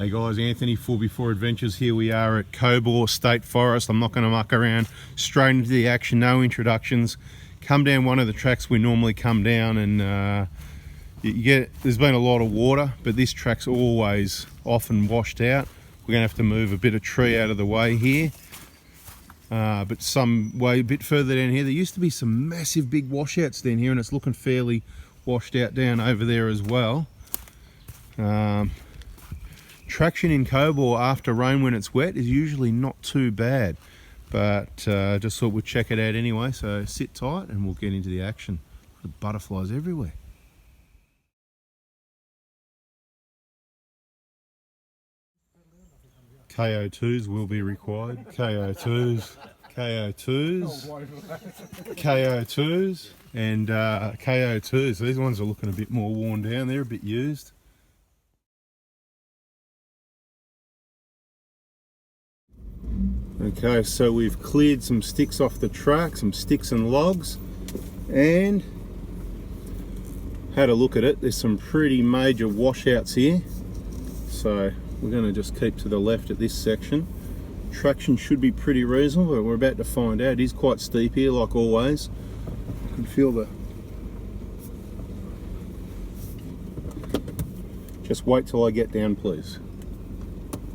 Hey guys, Anthony, 4x4 Adventures. Here we are at Cobaw State Forest. I'm not going to muck around, straight into the action, no introductions. Come down one of the tracks we normally come down, and there's been a lot of water, but this track's always often washed out. We're going to have to move a bit of tree out of the way here, but some way a bit further down here there used to be some massive big washouts down here, and it's looking fairly washed out down over there as well. Traction in Cobaw after rain when it's wet is usually not too bad, but just thought we'd check it out anyway, so sit tight and we'll get into the action. The butterflies everywhere. KO2s will be required. KO2s, KO2s, KO2s, and KO2s. These ones are looking a bit more worn down. They're a bit used. Okay, so we've cleared some sticks off the track, some sticks and logs, and had a look at it. There's some pretty major washouts here, so we're going to just keep to the left at this section. Traction should be pretty reasonable, but we're about to find out. It is quite steep here, like always. You can feel the... Just wait till I get down, please.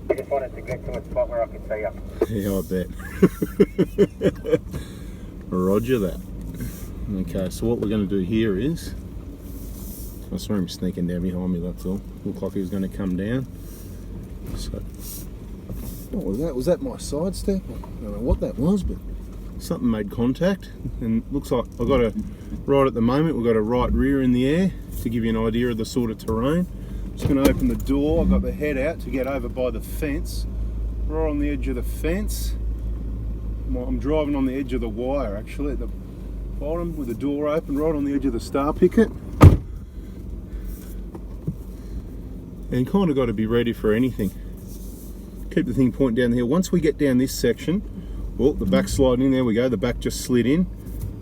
I just wanted to get to a spot where I could see you. Yeah, I bet. Roger that. Okay, so what we're going to do here is... I saw him sneaking down behind me, that's all. Looked like he was going to come down. So, what was that? Was that my side step? I don't know what that was, but something made contact. And looks like I've got right at the moment, we've got a right rear in the air to give you an idea of the sort of terrain. Just going to open the door. I've got the head out to get over by the fence, right on the edge of the fence. I'm driving on the edge of the wire, actually, at the bottom with the door open, right on the edge of the star picket. And kind of got to be ready for anything. Keep the thing pointing down the hill. Once we get down this section, well, the back's sliding in, there we go, the back just slid in.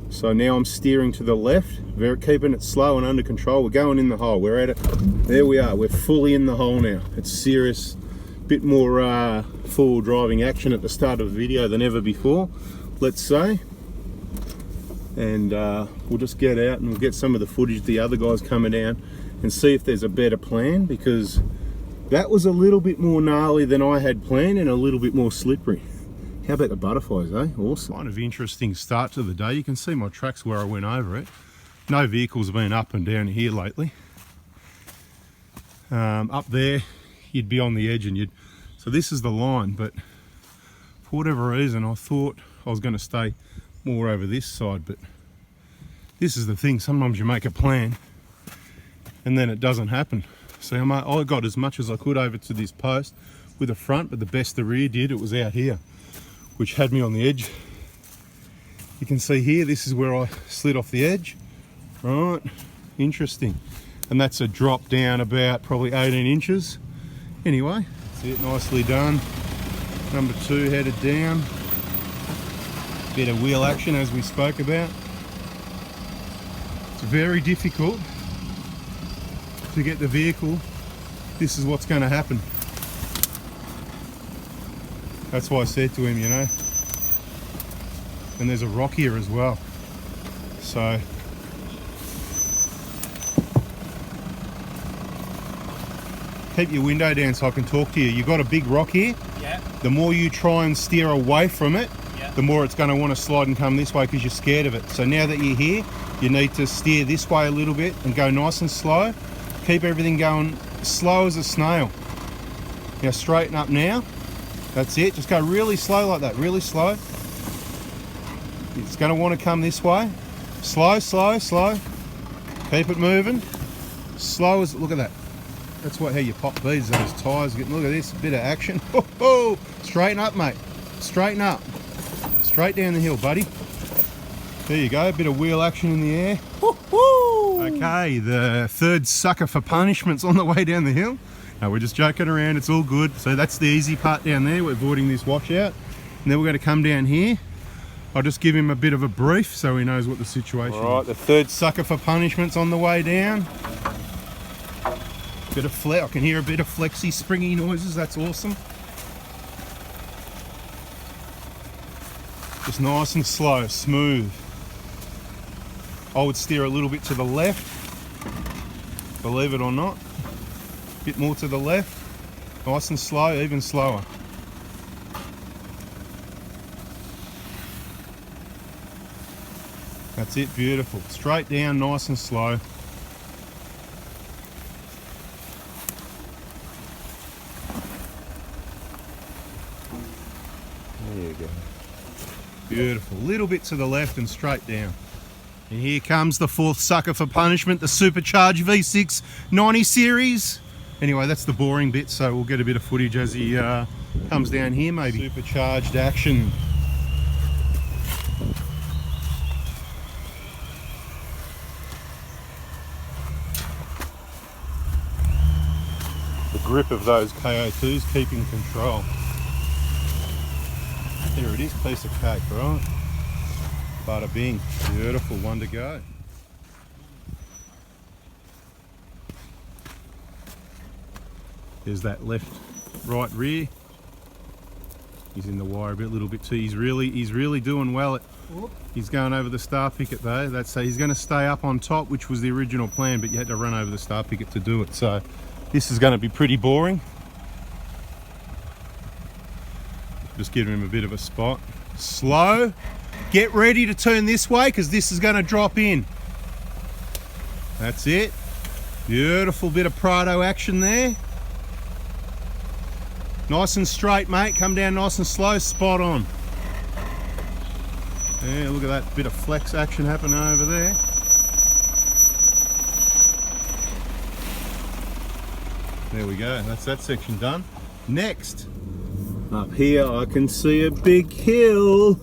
So now I'm steering to the left, keeping it slow and under control. We're going in the hole, we're at it. There we are, we're fully in the hole now. It's serious, bit more full driving action at the start of the video than ever before, let's say. And we'll just get out and we'll get some of the footage of the other guys coming down and see if there's a better plan, because that was a little bit more gnarly than I had planned and a little bit more slippery. How about the butterflies, eh? Awesome. Kind of interesting start to the day. You can see my tracks where I went over it. No vehicles have been up and down here lately. Up there, you'd be on the edge and so this is the line, but for whatever reason, I thought I was going to stay more over this side, but this is the thing. Sometimes you make a plan and then it doesn't happen. So I got as much as I could over to this post with the front, but the best the rear did, it was out here, which had me on the edge. You can see here, this is where I slid off the edge. Right, interesting. And that's a drop down about probably 18 inches. Anyway, see it nicely done. Number 2 headed down. Bit of wheel action as we spoke about. It's very difficult to get the vehicle. This is what's going to happen. That's why I said to him, you know. And there's a rock here as well. So keep your window down so I can talk to you. You've got a big rock here. Yeah. The more you try and steer away from it, yeah, the more it's going to want to slide and come this way because you're scared of it. So now that you're here, you need to steer this way a little bit and go nice and slow. Keep everything going slow as a snail. Now straighten up now. That's it. Just go really slow like that, really slow. It's going to want to come this way. Slow, slow, slow. Keep it moving. Slow as, look at that. That's how you pop these, those tyres. Look at this, a bit of action. Oh, straighten up, mate. Straighten up. Straight down the hill, buddy. There you go, a bit of wheel action in the air. Okay, the third sucker for punishment's on the way down the hill. No, we're just joking around, it's all good. So that's the easy part down there, we're avoiding this washout. And then we're going to come down here. I'll just give him a bit of a brief so he knows what the situation is. All right, the third sucker for punishment's on the way down. Bit of flex. I can hear a bit of flexy, springy noises. That's awesome. Just nice and slow, smooth. I would steer a little bit to the left, believe it or not. A bit more to the left. Nice and slow, even slower. That's it, beautiful. Straight down, nice and slow. There you go. Beautiful. Little bit to the left and straight down. And here comes the fourth sucker for punishment, the supercharged V6 90 series. Anyway, that's the boring bit, so we'll get a bit of footage as he comes down here, maybe. Supercharged action. The grip of those KO2s keeping control. There it is, piece of cake, right? Bada bing, beautiful, one to go. There's that left, right rear. He's in the wire a little bit too. He's really doing well. He's going over the star picket though. He's going to stay up on top, which was the original plan, but you had to run over the star picket to do it. So this is going to be pretty boring. Just giving him a bit of a spot. Slow. Get ready to turn this way because this is going to drop in. That's it. Beautiful bit of Prado action there. Nice and straight, mate. Come down nice and slow. Spot on. Yeah, look at that bit of flex action happening over there. There we go. That's that section done. Next. Up here I can see a big hill.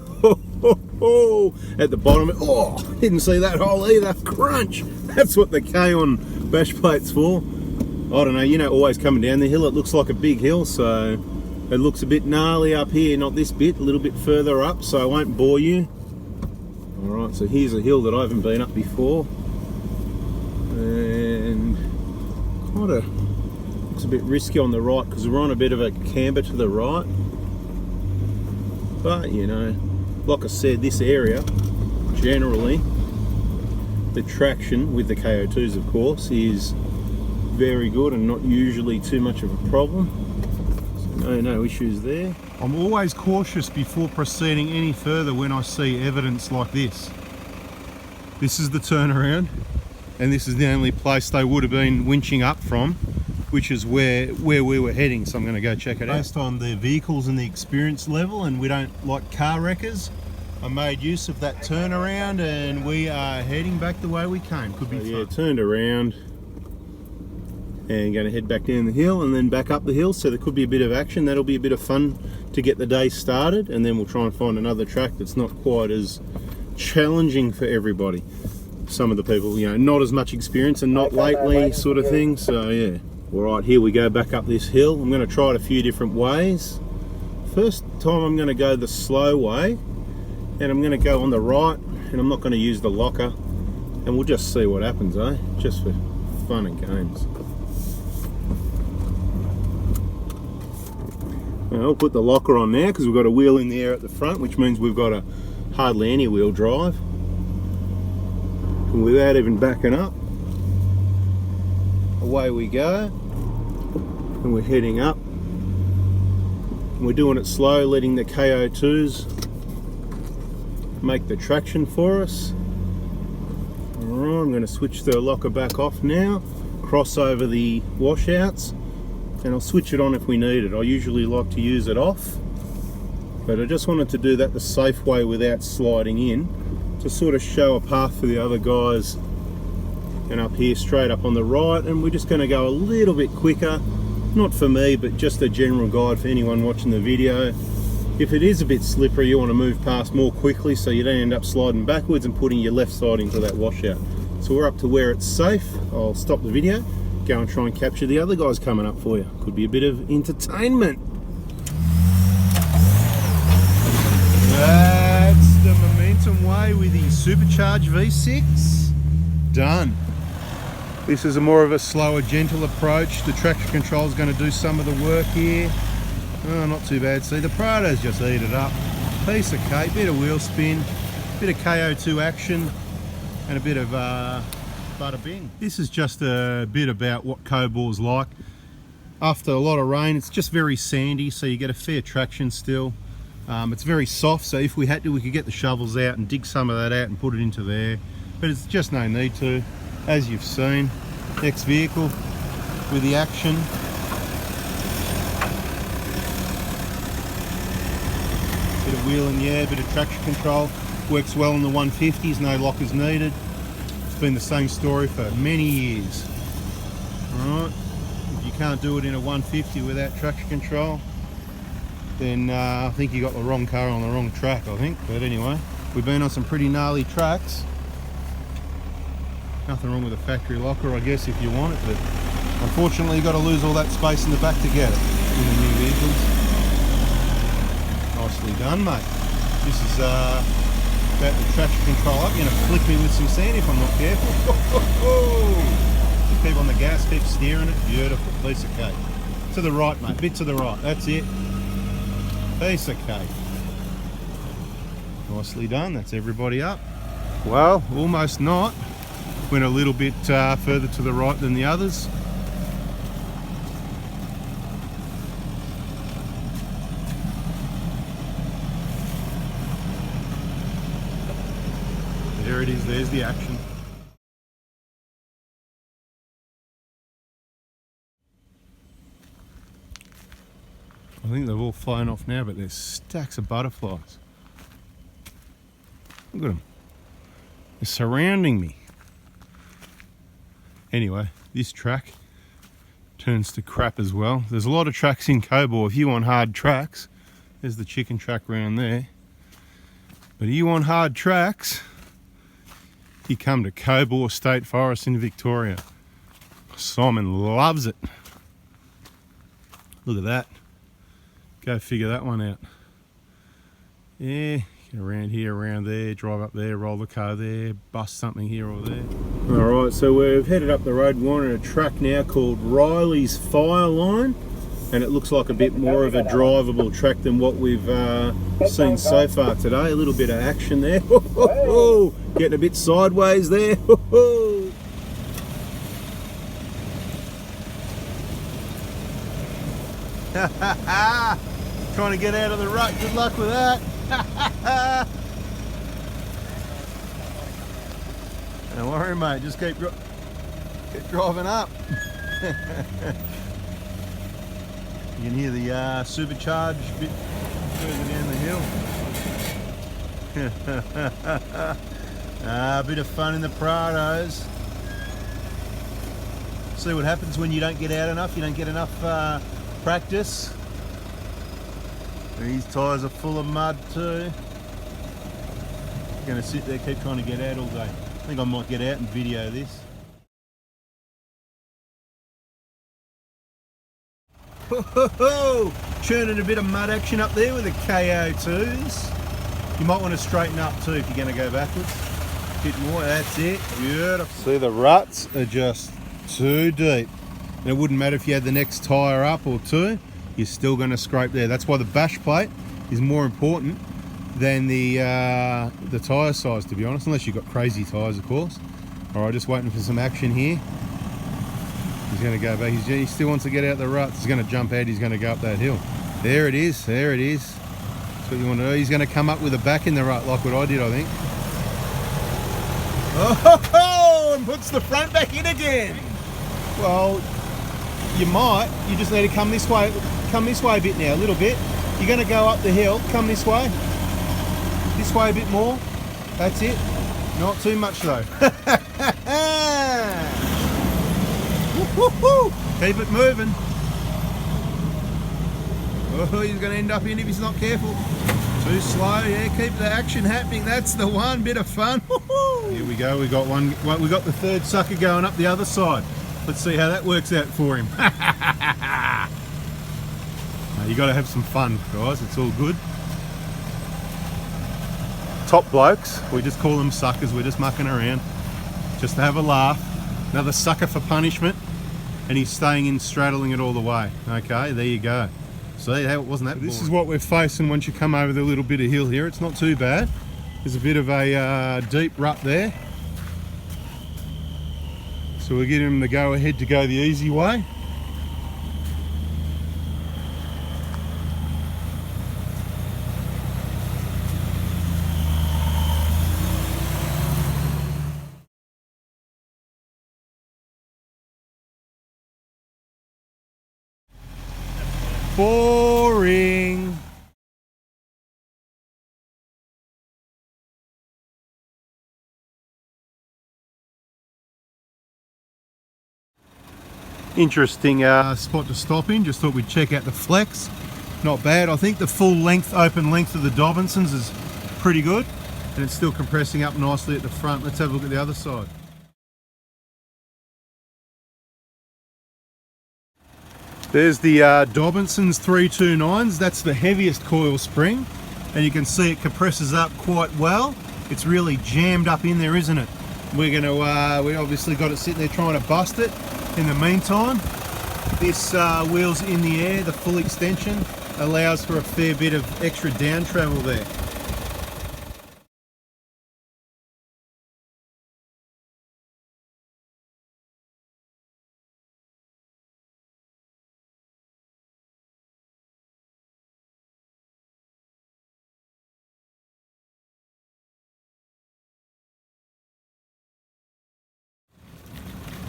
At the bottom. Oh, didn't see that hole either. Crunch. That's what the K on bash plate's for. I don't know, you know, always coming down the hill it looks like a big hill, so it looks a bit gnarly up here, not this bit, a little bit further up, so I won't bore you. Alright, so here's a hill that I haven't been up before, and kind of looks a bit risky on the right because we're on a bit of a camber to the right, but you know, like I said, this area generally, the traction with the KO2s of course is very good and not usually too much of a problem, so no issues there. I'm always cautious before proceeding any further when I see evidence like this. This is the turnaround and this is the only place they would have been winching up from, which is where we were heading, so I'm going to go check it out. Based on the vehicles and the experience level, and we don't like car wreckers, I made use of that turnaround and we are heading back the way we came. Could be fun. Yeah, turned around and going to head back down the hill and then back up the hill, so there could be a bit of action. That'll be a bit of fun to get the day started, and then we'll try and find another track that's not quite as challenging for everybody. Some of the people, you know, not as much experience and not lately sort of thing, so yeah. Alright, here we go back up this hill. I'm going to try it a few different ways. First time I'm going to go the slow way, and I'm going to go on the right, and I'm not going to use the locker, and we'll just see what happens, eh? Just for fun and games. I'll put the locker on now because we've got a wheel in the air at the front, which means we've got a hardly any wheel drive. And without even backing up, away we go. And we're heading up. And we're doing it slow, letting the KO2s make the traction for us. Alright, I'm going to switch the locker back off now, cross over the washouts, and I'll switch it on if we need it. I usually like to use it off, but I just wanted to do that the safe way without sliding in, to sort of show a path for the other guys. And up here straight up on the right, and we're just going to go a little bit quicker, not for me but just a general guide for anyone watching the video. If it is a bit slippery, you want to move past more quickly so you don't end up sliding backwards and putting your left side into that washout. So we're up to where it's safe. I'll stop the video, go and try and capture the other guys coming up for you. Could be a bit of entertainment. That's the momentum way with the supercharged V6. Done. This is a more of a slower, gentle approach. The traction control is going to do some of the work here. Oh, not too bad. See, the Prado's just eat it up. Piece of cake, bit of wheel spin, bit of KO2 action, and a bit of bada bing. This is just a bit about what Cobaw's like. After a lot of rain, it's just very sandy, so you get a fair traction still. It's very soft, so if we had to, we could get the shovels out and dig some of that out and put it into there. But it's just no need to. As you've seen, next vehicle with the action. Bit of wheel in the air, bit of traction control. Works well in the 150s, no lockers needed. It's been the same story for many years. Alright, if you can't do it in a 150 without traction control, then I think you got the wrong car on the wrong track, I think. But anyway, we've been on some pretty gnarly tracks. Nothing wrong with a factory locker, I guess, if you want it, but unfortunately you've got to lose all that space in the back to get it in the new vehicles. Nicely done, mate. This is about the traction control up. You're going to flick me with some sand if I'm not careful. Just keep on the gas, keep steering it. Beautiful, piece of cake. To the right, mate, bit to the right, that's it. Piece of cake. Nicely done, that's everybody up. Well, almost not. Went a little bit further to the right than the others. There it is, there's the action. I think they've all flown off now, but there's stacks of butterflies. Look at them. They're surrounding me. Anyway, this track turns to crap as well. There's a lot of tracks in Cobaw. If you want hard tracks, there's the chicken track round there. But if you want hard tracks, you come to Cobaw State Forest in Victoria. Simon loves it. Look at that. Go figure that one out. Yeah. Around here, around there, drive up there, roll the car there, bust something here or there. Alright, so we've headed up the road. We're on a track now called Riley's Fire Line, and it looks like a bit more of a drivable track than what we've seen so far today. A little bit of action there. Getting a bit sideways there. Trying to get out of the rut, good luck with that. Don't worry, mate, just keep driving up. You can hear the supercharge a bit further down the hill. A bit of fun in the Prados. See what happens when you don't get out enough, you don't get enough practice. These tyres are full of mud too. Gonna sit there, keep trying to get out all day. I think I might get out and video this. Churning a bit of mud action up there with the KO2s. You might want to straighten up too if you're going to go backwards. A bit more, that's it. Beautiful. See, the ruts are just too deep. And it wouldn't matter if you had the next tyre up or two. You're still going to scrape there. That's why the bash plate is more important than the tyre size, to be honest, unless you've got crazy tyres, of course. All right, just waiting for some action here. He's going to go back. He still wants to get out the ruts. He's going to jump out. He's going to go up that hill. There it is. There it is. That's what you want to do. He's going to come up with a back in the rut like what I did, I think. Oh, and puts the front back in again. Well, you might. You just need to come this way. Come this way a bit now, a little bit. You're going to go up the hill. Come this way. This way a bit more. That's it. Not too much though. Keep it moving. Oh, he's going to end up in if he's not careful. Too slow. Yeah, keep the action happening. That's the one. Bit of fun. Here we go. We got one. We got the third sucker going up the other side. Let's see how that works out for him. You got to have some fun, guys. It's all good. Top blokes, we just call them suckers. We're just mucking around, just to have a laugh. Another sucker for punishment, and he's staying in, straddling it all the way. Okay, there you go. See, that wasn't that boring. This is what we're facing once you come over the little bit of hill here. It's not too bad. There's a bit of a deep rut there. So we'll give him the go ahead to go the easy way. Boring. Interesting spot to stop in. Just thought we'd check out the flex. Not bad. I think the full length, open length of the Dobinsons is pretty good, and it's still compressing up nicely at the front. Let's have a look at the other side. There's the Dobinsons 329s. That's the heaviest coil spring, and you can see it compresses up quite well. It's really jammed up in there, isn't it? We're going to, we obviously got it sitting there trying to bust it. In the meantime, this wheel's in the air. The full extension allows for a fair bit of extra down travel there.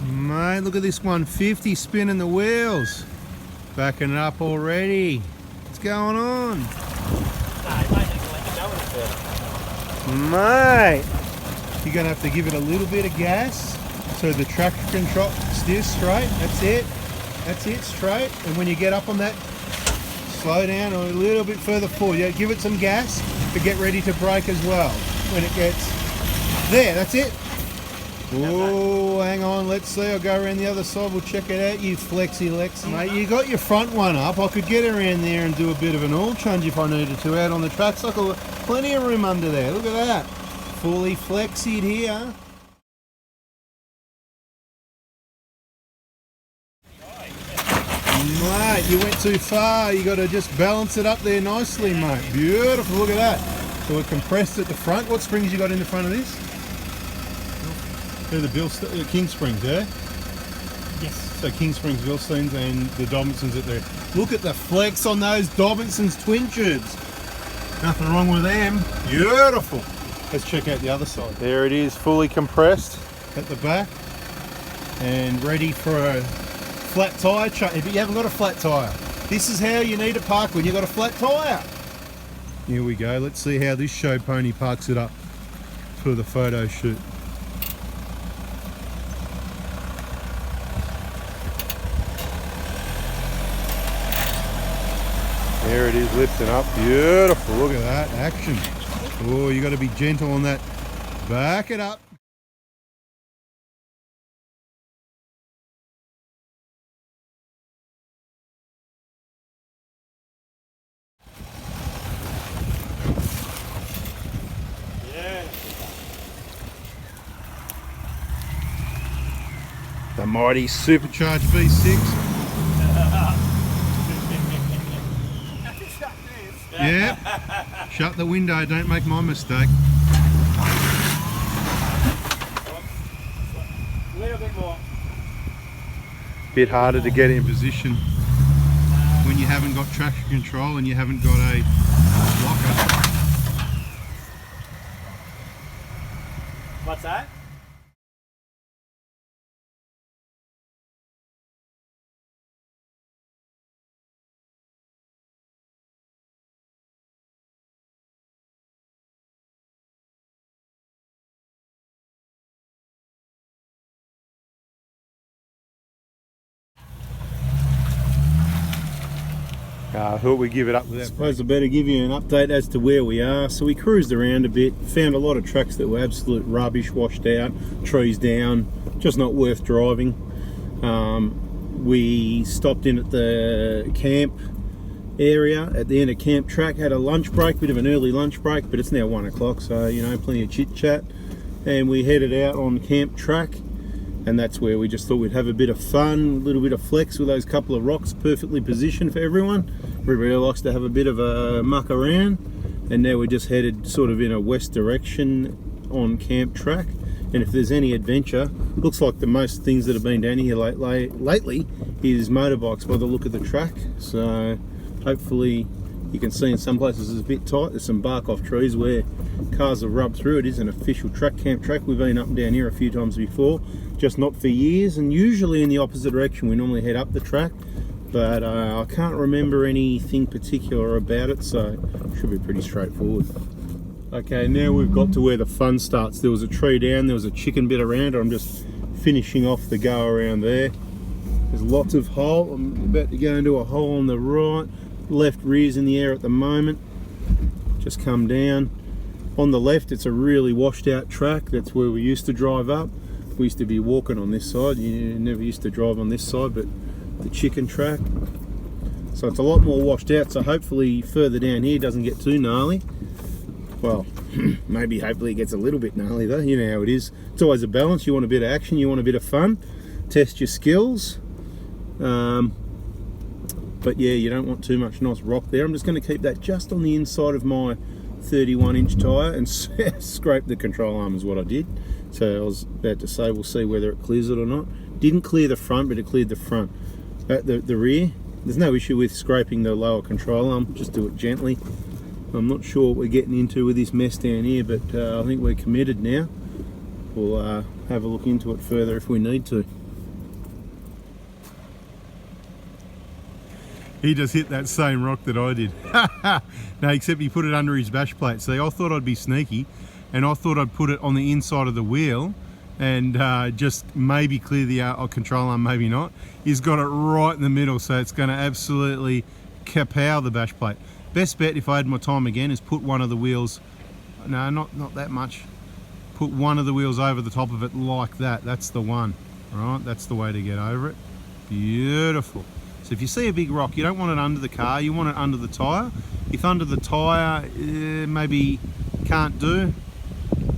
Mate, look at this 150 spinning the wheels. Backing it up already. What's going on? Mate, you're going to have to give it a little bit of gas so the traction control steers straight. That's it. That's it, straight. And when you get up on that, slow down a little bit further forward. Yeah, give it some gas, but get ready to brake as well. When it gets there, that's it. Oh, hang on, let's see. I'll go around the other side. We'll check it out. You flexy Lex, mate. You got your front one up. I could get around there and do a bit of an oil change if I needed to out on the track cycle. Plenty of room under there. Look at that. Fully flexied here. Mate, you went too far. You got to just balance it up there nicely, mate. Beautiful. Look at that. So we're compressed at the front. What springs you got in the front of this? They're the King Springs, yeah? Yes. So King Springs, Bilsteins, and the Dobinsons at there. Look at the flex on those Dobinsons twin tubes. Nothing wrong with them. Beautiful. Let's check out the other side. There it is, fully compressed at the back and ready for a flat tyre change. But you haven't got a flat tyre. This is how you need to park when you've got a flat tyre. Here we go. Let's see how this show pony parks it up for the photo shoot. There it is, lifting up. Beautiful. Look at that action. Oh, you got to be gentle on that. Back it up. Yeah. The mighty supercharged V6. Yeah, shut the window, don't make my mistake. A little bit more. Bit harder to get in position when you haven't got traction control and you haven't got a blocker. What's that? I thought we'd give it up with that. I suppose I better give you an update as to where we are. So we cruised around a bit, found a lot of tracks that were absolute rubbish, washed out, trees down, just not worth driving. We stopped in at the camp area at the end of camp track, had a lunch break, bit of an early lunch break, but it's now 1 o'clock, so you know, plenty of chit chat. And we headed out on camp track and that's where we just thought we'd have a bit of fun, a little bit of flex with those couple of rocks perfectly positioned for everyone. Everybody likes to have a bit of a muck around, and now we're just headed sort of in a west direction on camp track. And if there's any adventure, looks like the most things that have been down here lately is motorbikes by the look of the track. So hopefully you can see in some places it's a bit tight. There's some bark off trees where cars have rubbed through. It is an official camp track. We've been up and down here a few times before, just not for years, and usually in the opposite direction. We normally head up the track, but I can't remember anything particular about it, so it should be pretty straightforward. Okay, now we've got to where the fun starts. There was a tree down, there was a chicken bit around. I'm just finishing off the go around there. There's lots of hole. I'm about to go into a hole on the right. Left rear's in the air at the moment. Just come down. On the left, it's a really washed out track. That's where we used to drive up. We used to be walking on this side. You never used to drive on this side, but the chicken track. So it's a lot more washed out, so hopefully further down here doesn't get too gnarly. Well, maybe hopefully it gets a little bit gnarly though. You know how it is. It's always a balance. You want a bit of action, you want a bit of fun, test your skills. But yeah, you don't want too much nice rock there. I'm just going to keep that just on the inside of my 31-inch tyre and scrape the control arm is what I did. So I was about to say, we'll see whether it clears it or not. Didn't clear the front, but it cleared the front. The rear, there's no issue with scraping the lower control arm, just do it gently. I'm not sure what we're getting into with this mess down here, but I think we're committed now. We'll have a look into it further if we need to. He just hit that same rock that I did. No, except he put it under his bash plate. See, I thought I'd be sneaky, and I thought I'd put it on the inside of the wheel and just maybe clear the control arm, maybe not. He's got it right in the middle, so it's going to absolutely kapow the bash plate. Best bet, if I had my time again, is put one of the wheels, no, not that much, put one of the wheels over the top of it like that. That's the one, right? That's the way to get over it. Beautiful. So if you see a big rock, you don't want it under the car, you want it under the tyre. If under the tyre maybe can't do,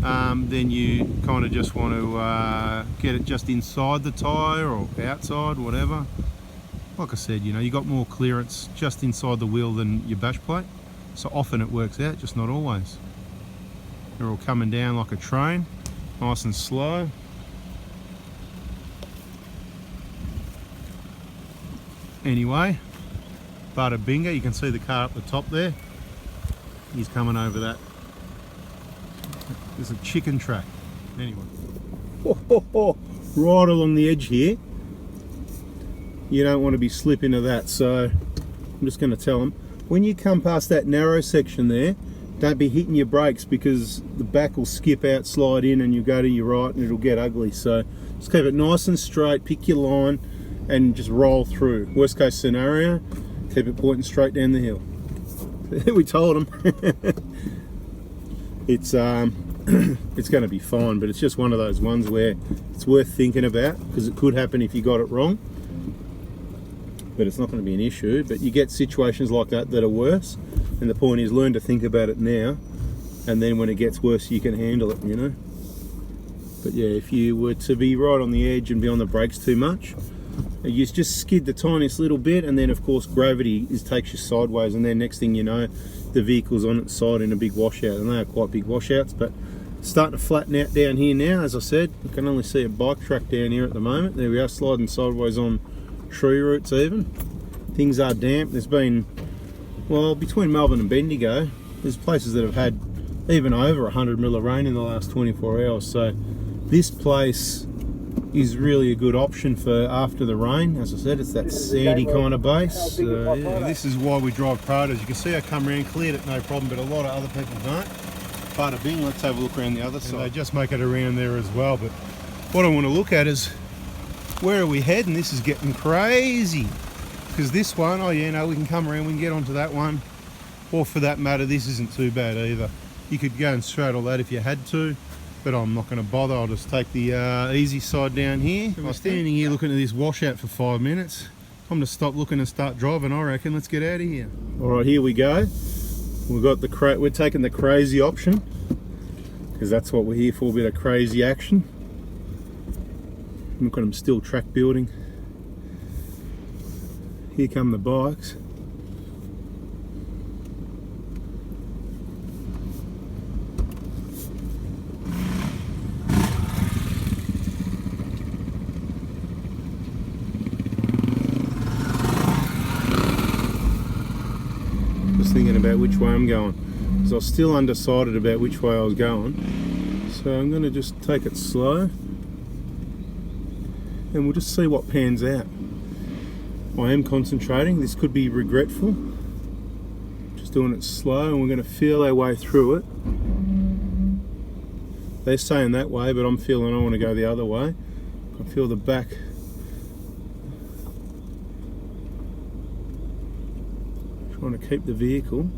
then you kind of just want to get it just inside the tyre or outside, whatever. Like I said, you know, you got more clearance just inside the wheel than your bash plate. So often it works out, just not always. They're all coming down like a train, nice and slow. Anyway, bada bingo, you can see the car up the top there. He's coming over that. There's a chicken track. Anyway, right along the edge here. You don't want to be slipping into that, so I'm just going to tell them, when you come past that narrow section there, don't be hitting your brakes because the back will skip out, slide in, and you go to your right and it'll get ugly. So just keep it nice and straight, pick your line and just roll through. Worst case scenario, keep it pointing straight down the hill. We told them. It's going to be fine, but it's just one of those ones where it's worth thinking about because it could happen if you got it wrong. But it's not going to be an issue. But you get situations like that that are worse, and the point is learn to think about it now, and then when it gets worse you can handle it, you know. But yeah, if you were to be right on the edge and be on the brakes too much, you just skid the tiniest little bit, and then of course gravity takes you sideways, and then next thing you know the vehicle's on its side in a big washout, and they are quite big washouts. But it's starting to flatten out down here now. As I said, you can only see a bike track down here at the moment. There we are, sliding sideways on tree roots even. Things are damp. There's been, well, between Melbourne and Bendigo, there's places that have had even over 100 mil of rain in the last 24 hours. So this place is really a good option for after the rain. As I said, it's that sandy kind of base. Yeah. This is why we drive Prados. You can see I come around, cleared it no problem, but a lot of other people don't. Bada bing, let's have a look around the other side. They just make it around there as well. But what I want to look at is, where are we heading? This is getting crazy. Because this one, oh yeah, no, we can come around, we can get onto that one. Or for that matter, this isn't too bad either. You could go and straddle that if you had to, but I'm not going to bother. I'll just take the easy side down here. I'm standing here looking at this washout for 5 minutes. I'm going to stop looking and start driving, I reckon. Let's get out of here. All right, here we go. We've got we're taking the crazy option, because that's what we're here for, a bit of crazy action. Look at them still track building. Here come the bikes. Just thinking about which way I'm going, because I was still undecided about which way I was going. So I'm going to just take it slow, and we'll just see what pans out. I am concentrating. This could be regretful. Just doing it slow, and we're going to feel our way through it. They're saying that way, but I'm feeling I want to go the other way. I feel the back. Trying to keep the vehicle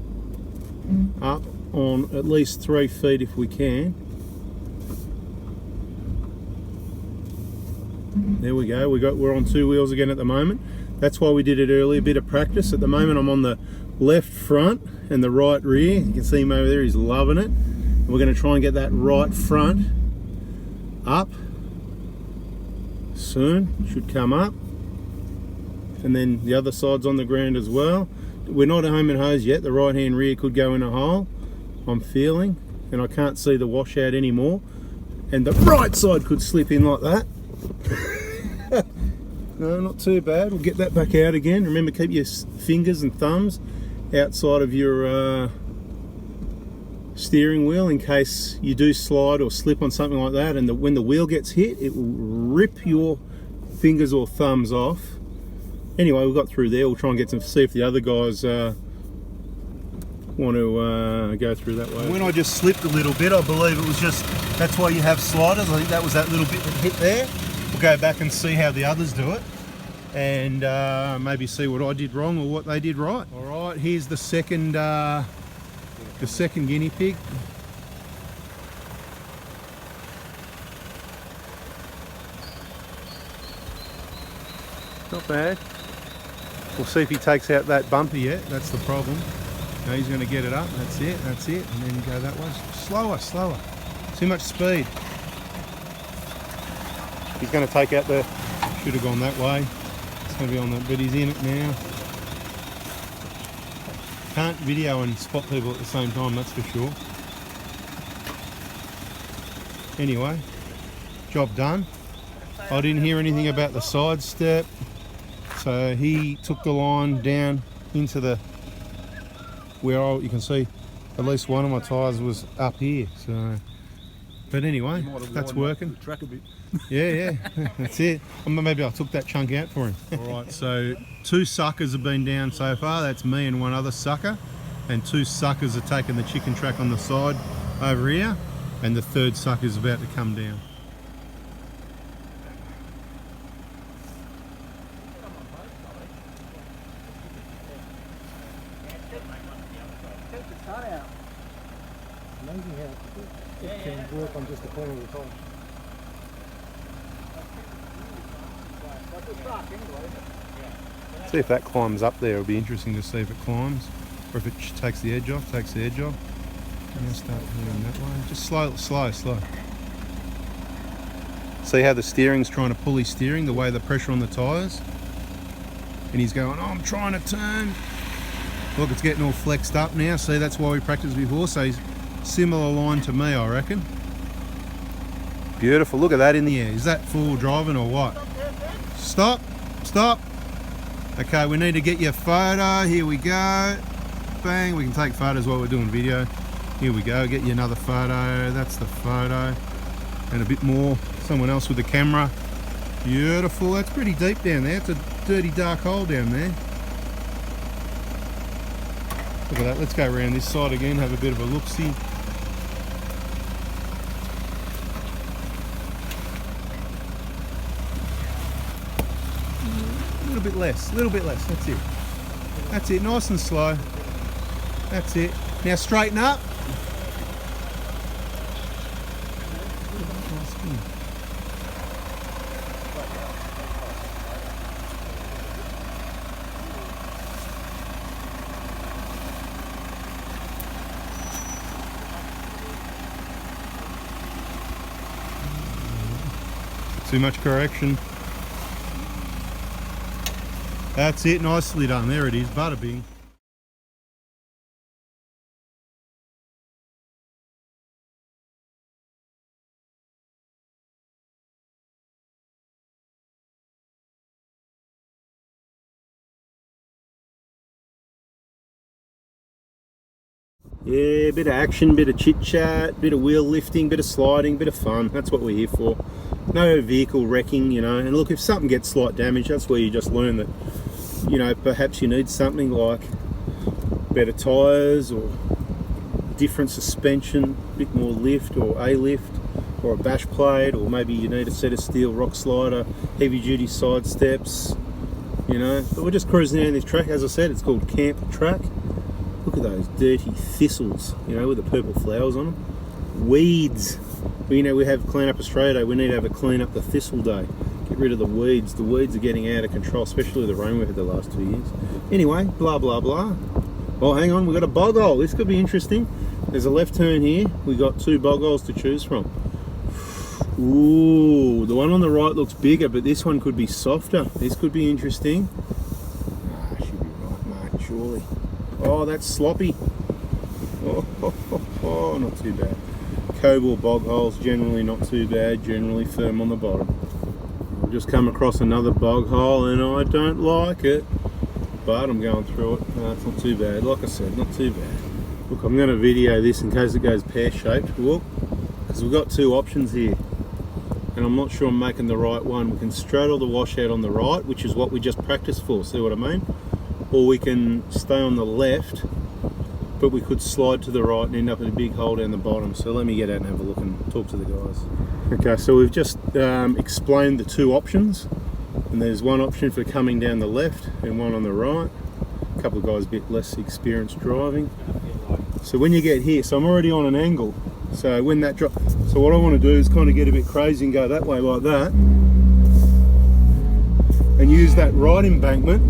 up on at least 3 feet if we can. There we go. We're on 2 wheels again at the moment. That's why we did it earlier, a bit of practice. At the moment I'm on the left front and the right rear. You can see him over there, he's loving it. And we're going to try and get that right front up soon. Should come up. And then the other side's on the ground as well. We're not home and hose yet. The right hand rear could go in a hole, I'm feeling, and I can't see the washout anymore. And the right side could slip in like that. No, not too bad. We'll get that back out again. Remember, keep your fingers and thumbs outside of your steering wheel in case you do slide or slip on something like that, and when the wheel gets hit, it will rip your fingers or thumbs off. Anyway, we got through there. We'll try and see if the other guys want to go through that way. When I just slipped a little bit, I believe it was just, that's why you have sliders. I think that was that little bit that hit there. We'll go back and see how the others do it, and maybe see what I did wrong or what they did right. All right, here's the second guinea pig. Not bad. We'll see if he takes out that bumper yet. That's the problem. No, he's going to get it up. That's it. That's it. And then go that way. Slower, slower. Too much speed. He's going to take out the... Should have gone that way. It's going to be on that, but he's in it now. Can't video and spot people at the same time, that's for sure. Anyway, job done. I didn't hear anything about the side step. So he took the line down into the... where you can see at least one of my tyres was up here. So, but anyway, that's working. Track a bit. Yeah, that's it. Maybe I took that chunk out for him. All right, so 2 suckers have been down so far. That's me and one other sucker, and 2 suckers are taking the chicken track on the side over here, and the 3rd sucker is about to come down. Amazing how it can work on just a corner of the time. See if that climbs up there. It'll be interesting to see if it climbs, or if it takes the edge off. Takes the edge off. I'm going to start moving that way. Just slow. See how the steering's trying to pull his steering, the way the pressure on the tyres, and he's going, oh, I'm trying to turn. Look, it's getting all flexed up now. See, that's why we practiced before. So he's similar line to me, I reckon. Beautiful. Look at that in the air. Is that full driving or what? Stop. Okay, we need to get your photo. Here we go. Bang. We can take photos while we're doing video. Here we go. Get you another photo. That's the photo. And a bit more. Someone else with the camera. Beautiful. That's pretty deep down there. It's a dirty dark hole down there. Look at that. Let's go around this side again, have a bit of a look-see. A little bit less. That's it. Nice and slow. That's it. Now straighten up. Too much correction. That's it, nicely done. There it is, bada bing. Yeah, bit of action, bit of chit chat, bit of wheel lifting, bit of sliding, bit of fun. That's what we're here for. No vehicle wrecking, you know. And look, if something gets slight damage, that's where you just learn that, you know, perhaps you need something like better tyres or different suspension, a bit more lift or a lift or a bash plate, or maybe you need a set of steel rock slider, heavy duty side steps, you know. But we're just cruising down this track. As I said, it's called Camp Track. Look at those dirty thistles, you know, with the purple flowers on them. Weeds. You know, we have Clean Up Australia Day. We need to have a Clean Up the Thistle Day. Get rid of the weeds. The weeds are getting out of control, especially the rain we've had the last 2 years. Anyway, blah, blah, blah. Oh, hang on, we've got a bog hole. This could be interesting. There's a left turn here. We've got 2 bog holes to choose from. Ooh, the one on the right looks bigger, but this one could be softer. This could be interesting. Ah, should be right, mate, surely. Oh, that's sloppy. Oh, not too bad. Cobaw bog holes, generally not too bad, generally firm on the bottom. I've just come across another bog hole and I don't like it, but I'm going through it. No, it's not too bad. Like I said, not too bad. Look, I'm going to video this in case it goes pear-shaped. Look, because we've got 2 options here. And I'm not sure I'm making the right one. We can straddle the washout on the right, which is what we just practiced for, see what I mean? Or we can stay on the left, but we could slide to the right and end up in a big hole down the bottom. So let me get out and have a look and talk to the guys. Okay, so we've just explained the 2 options, and there's one option for coming down the left and one on the right. A couple of guys a bit less experienced driving. So when you get here, so I'm already on an angle. So when that drop, so what I want to do is kind of get a bit crazy and go that way like that, and use that right embankment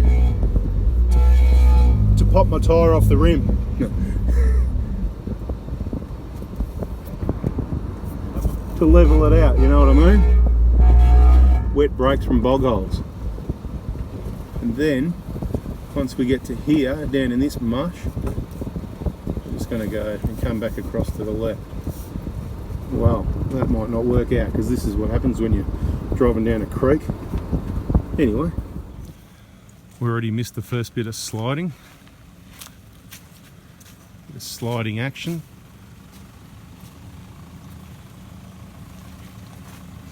to pop my tyre off the rim. To level it out, you know what I mean? Wet brakes from bog holes. And then, once we get to here, down in this mush, I'm just going to go and come back across to the left. Well, that might not work out, because this is what happens when you're driving down a creek. Anyway, we already missed the first bit of sliding. Bit of sliding action.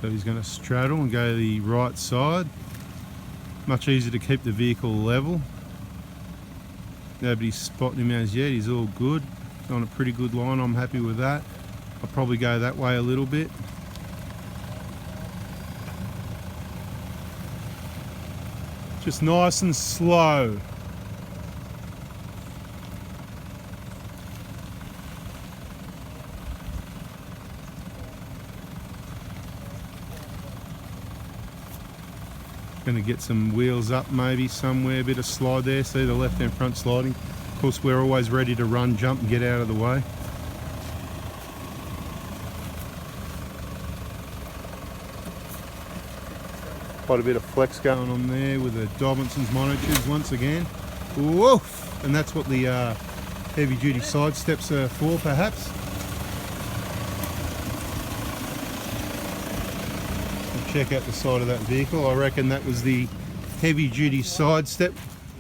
So he's going to straddle and go to the right side. Much easier to keep the vehicle level. Nobody's spotting him as yet, he's all good. On a pretty good line, I'm happy with that. I'll probably go that way a little bit. Just nice and slow. Going to get some wheels up maybe somewhere, a bit of slide there. See the left hand front sliding. Of course, we're always ready to run, jump and get out of the way. Quite a bit of flex going on there with the Dobinson's monitors once again. Woof! And that's what the heavy duty side steps are for, perhaps. Check out the side of that vehicle. I reckon that was the heavy duty side step.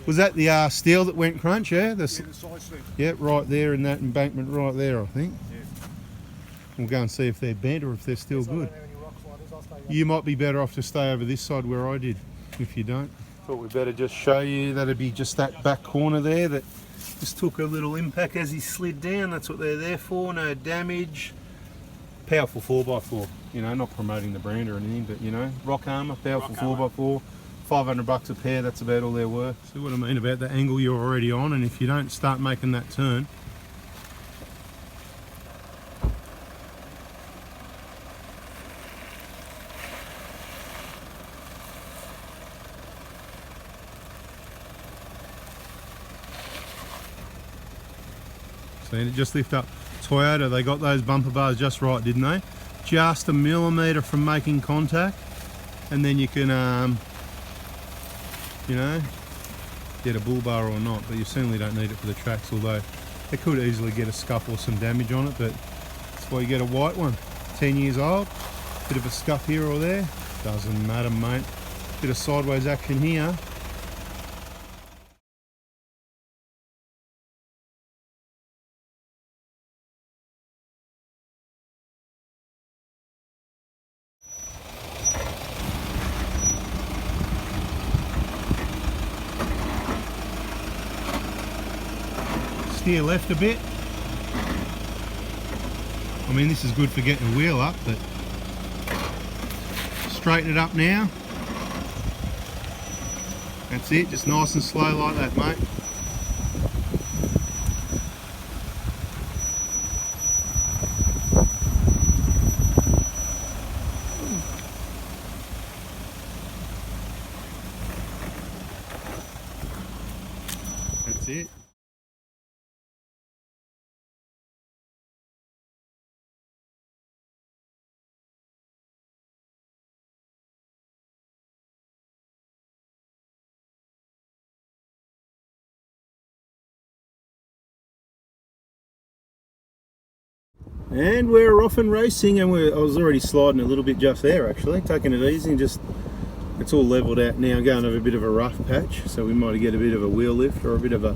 Was that the steel that went crunch? Yeah, the side step. Yeah, right there in that embankment right there, I think. Yeah. We'll go and see if they're bent or if they're still good. You might be better off to stay over this side where I did, if you don't. Thought we'd better just show you. That'd be just that back corner there that just took a little impact as he slid down. That's what they're there for, no damage. Powerful 4x4, you know, not promoting the brand or anything, but you know, rock armour, powerful 4x4, $500 a pair, that's about all they're worth. See what I mean about the angle you're already on, and if you don't start making that turn, so it just lift up. Toyota, they got those bumper bars just right, didn't they? Just a millimetre from making contact. and then you can you know, get a bull bar or not, but you certainly don't need it for the tracks, although it could easily get a scuff or some damage on it, but that's why you get a white one. 10 years old, bit of a scuff here or there, doesn't matter, mate. Bit of sideways action here. Steer left a bit. I mean, this is good for getting the wheel up, but straighten it up now. That's it, just nice and slow like that, mate. That's it. And we're off and racing, and I was already sliding a little bit just there actually, taking it easy, and just, it's all leveled out now, going over a bit of a rough patch, so we might get a bit of a wheel lift or a bit of a,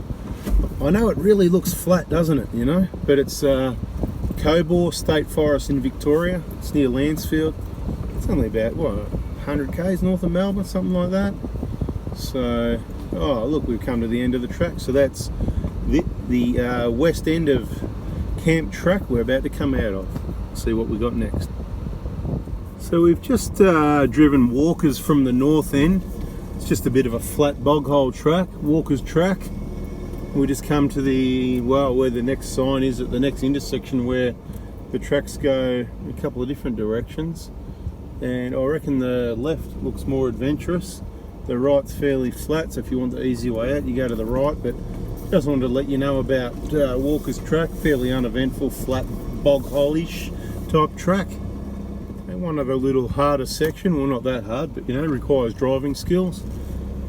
I know it really looks flat, doesn't it, you know, but it's Cobaw State Forest in Victoria. It's near Lansfield. It's only about, what, 100 k's north of Melbourne, something like that. So, oh look, we've come to the end of the track, so that's the west end of camp track we're about to come out of. See what we got next. So we've just driven Walker's from the north end. It's just a bit of a flat bog hole track, Walker's track. We just come to the, well, where the next sign is at the next intersection, where the tracks go a couple of different directions, and I reckon the left looks more adventurous. The right's fairly flat, so if you want the easy way out you go to the right, but just wanted to let you know about Walker's track. Fairly uneventful, flat, bog hole-ish type track. And one of a little harder section, well not that hard, but you know, requires driving skills.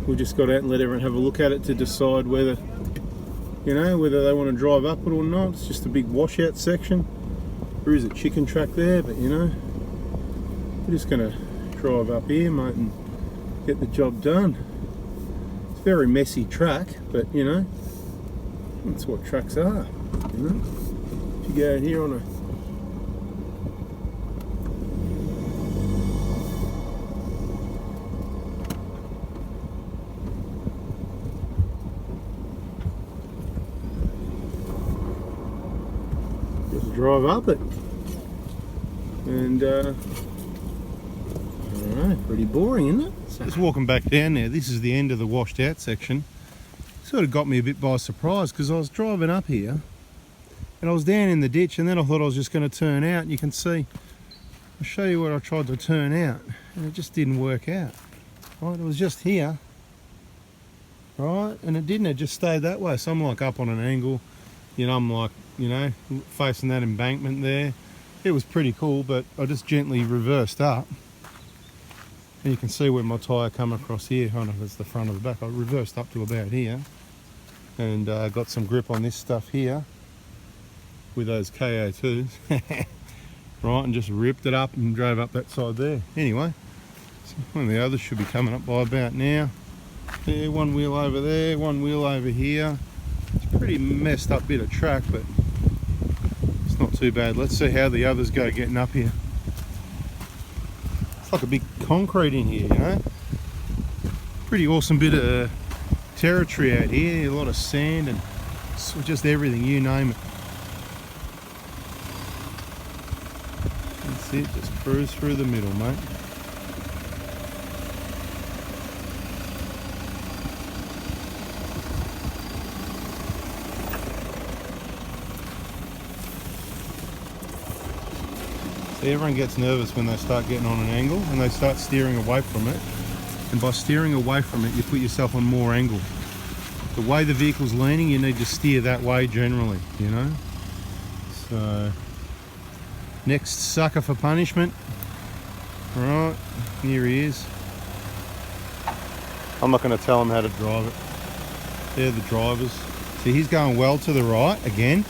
We just got out and let everyone have a look at it to decide whether, you know, whether they want to drive up it or not. It's just a big washout section. There is a chicken track there, but you know, we're just going to drive up here, mate, and get the job done. It's a very messy track, but you know, that's what tracks are, you know. If you go out here on a just drive up it, and I don't know, pretty boring, isn't it? So just walking back down there, this is the end of the washed out section. Sort of got me a bit by surprise, because I was driving up here and I was down in the ditch, and then I thought I was just going to turn out, and you can see, I'll show you what I tried to turn out, and it just didn't work out. Right, it was just here, right, and it didn't, it just stayed that way. So I'm like up on an angle, you know, I'm like, you know, facing that embankment there. It was pretty cool, but I just gently reversed up, and you can see where my tyre come across here. I don't know if it's the front or the back. I reversed up to about here, and got some grip on this stuff here with those KO2s, right, and just ripped it up and drove up that side there. Anyway, so one of the others should be coming up by about now. There, one wheel over there, one wheel over here. It's a pretty messed up bit of track, but it's not too bad. Let's see how the others go getting up here. It's like a big concrete in here, you know. Pretty awesome bit of territory out here, a lot of sand and just everything, you name it. That's it, just cruise through the middle, mate. See, everyone gets nervous when they start getting on an angle and they start steering away from it. And by steering away from it, you put yourself on more angle. The way the vehicle's leaning, you need to steer that way generally, you know. So, next sucker for punishment. Right, here he is. I'm not going to tell him how to drive it. They're the drivers. See, he's going well to the right again.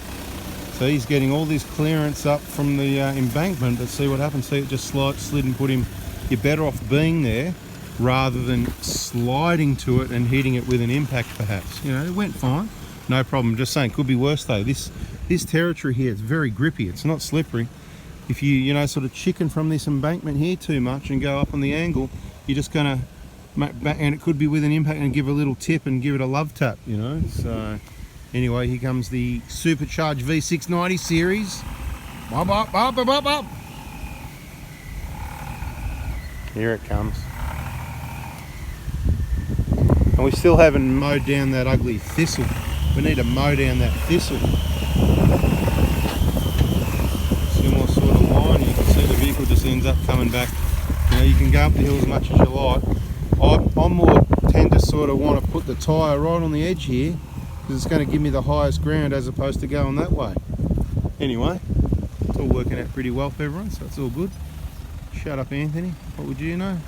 So he's getting all this clearance up from the embankment, but see what happens. See, it just slid and put him. You're better off being there rather than sliding to it and hitting it with an impact, perhaps. You know, it went fine, no problem. Just saying, could be worse though. This territory here is very grippy. It's not slippery. If you know, sort of chicken from this embankment here too much and go up on the angle, you're just gonna, and it could be with an impact and give a little tip and give it a love tap. You know, so. Anyway, here comes the supercharged V690 series. Bop, bop, bop, bop, bop, bop. Here it comes. And we still haven't mowed down that ugly thistle. We need to mow down that thistle. Similar sort of line. You can see the vehicle just ends up coming back. You know, you can go up the hill as much as you like. I more tend to sort of want to put the tyre right on the edge here, because it's going to give me the highest ground as opposed to going that way. Anyway, it's all working out pretty well for everyone, so it's all good. Shut up, Anthony. What would you know?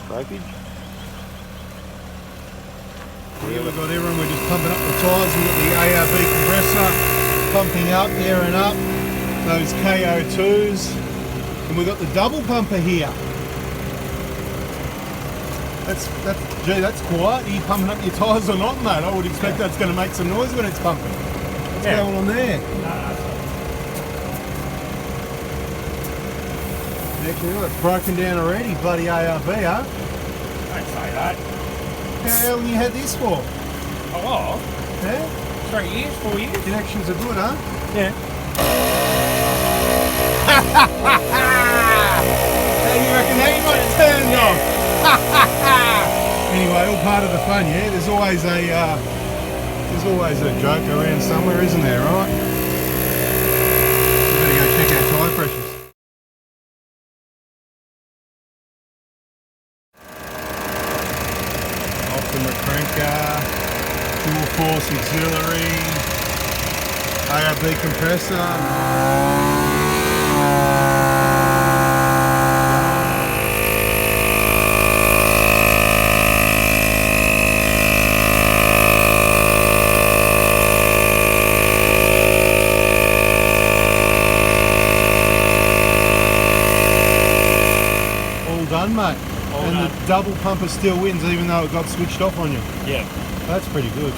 Scrapage. Here we've got everyone, we're just pumping up the tyres. We've got the ARB compressor pumping up, airing up those KO2s. And we've got the double pumper here. Gee, that's quiet. Are you pumping up your tyres or not, mate? I would expect that's going to make some noise when it's pumping. What's going on there? It's broken down already, bloody ARB, huh? Don't say that. How long you had this for? Oh, well, Yeah? 3 years, 4 years. Connections are good, huh? Yeah. How do you reckon that you got it turned off? Anyway, all part of the fun, yeah? There's always a joke around somewhere, isn't there, right? We better go check our tyre pressures. Optima cranker, dual force auxiliary, ARB compressor. All done, mate. And the double pumper still wins even though it got switched off on you. Yeah. That's pretty good.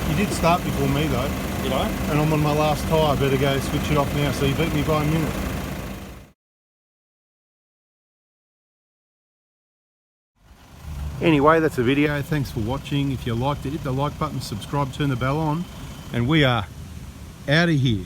You did start before me though. Did I? And I'm on my last tyre, better go switch it off now, so you beat me by a minute. Anyway, that's the video. Thanks for watching. If you liked it, hit the like button, subscribe, turn the bell on, and we are out of here.